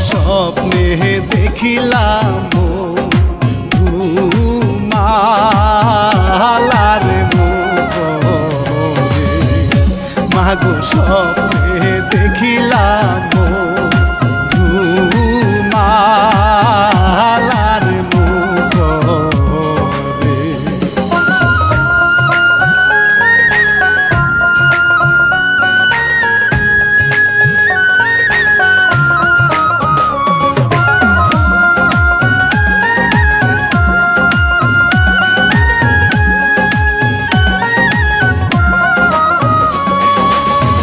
স্বপ্নে দেখিলাম মধুমালার মুখ রে মাগো স্বপ্নে দেখিলাম মধুমালার মুখ রে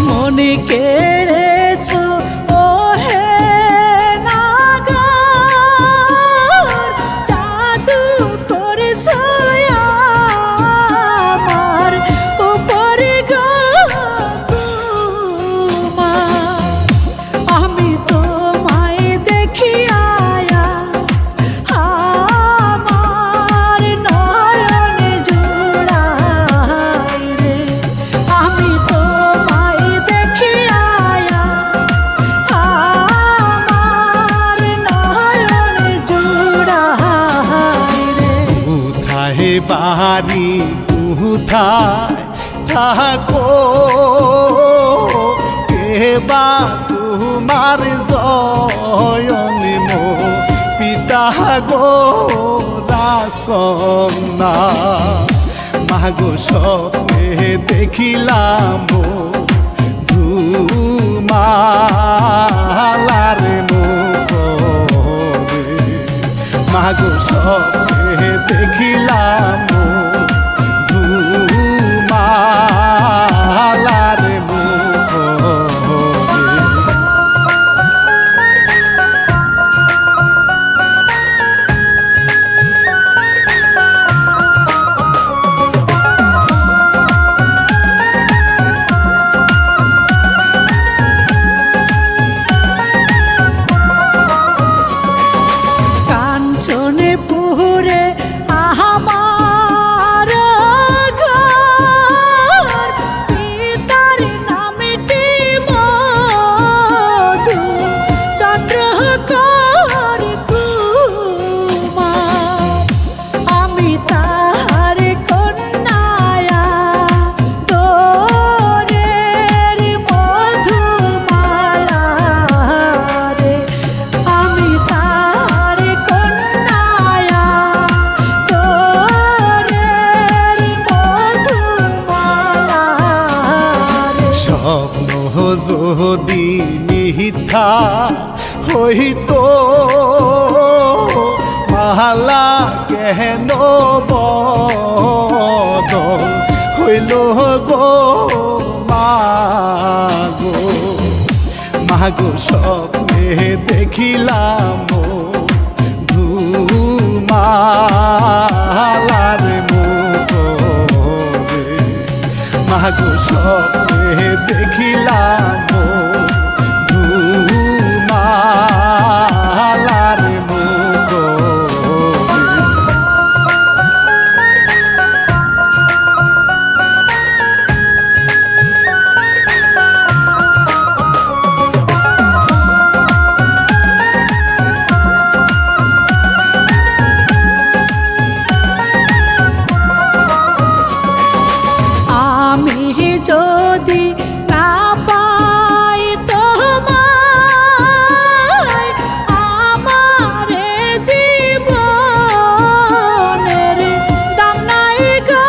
মনে কেড়েছ ও হে নাগর জাদু করেছ আমার উপরে গো কুমার আমি তোমায় দেখিয়া আমার নয়ন জুড়াই রে আমি তোমায় দেখিয়া আমার নয়ন জুড়াই রে কোথায় বাড়ি কোথায় থাকো কে বা তোমার জয়ন মো পিতা গো রাজকন্যা মাগো স্বপ্নে দেখিলাম ধুমালার মুখ রে মাগো স্বপ্নে দেখিলাম ধুমালার মুখ রে কাঞ্চনে পুরে আমার ঘর পিতার নামটি মধু চন্দ্রকর কুমার আমি তাহার কন্যায়া তোরের মধুমালা রে আমি তাহার কন্যায়া তোরের মধুমালা রে স্বপ্ন যদি মিথ্যা হইতো মালা কেন বদল হইল গো মাগো মাগো স্বপ্নে দেখিলাম ধুমালার মুখ রে মাগো স্বপ্নে দেখিলাম ধুমালার মুখ রে আমি যদি না পাই তোমায় আমার জীবনের দাম নাই গো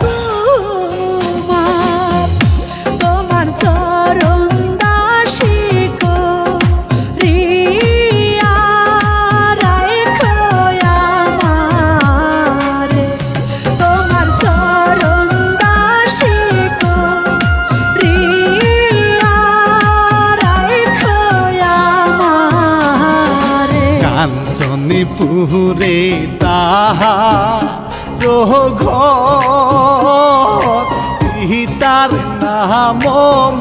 কুমার তোমার চরণ দাসী করিয়া রাখো আমারে তোমার চরণ দাসী করিয়া রাখো আমারে কাঞ্চনী পুরে তাহার ঘর পিতার নাম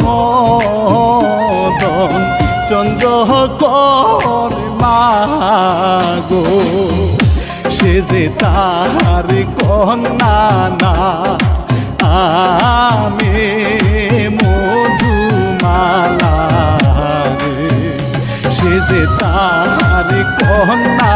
মদন চন্দ্রকর মাগো সে যে তাহার কন্যা না আমি মধুমালা রে সে যে তার কন্যা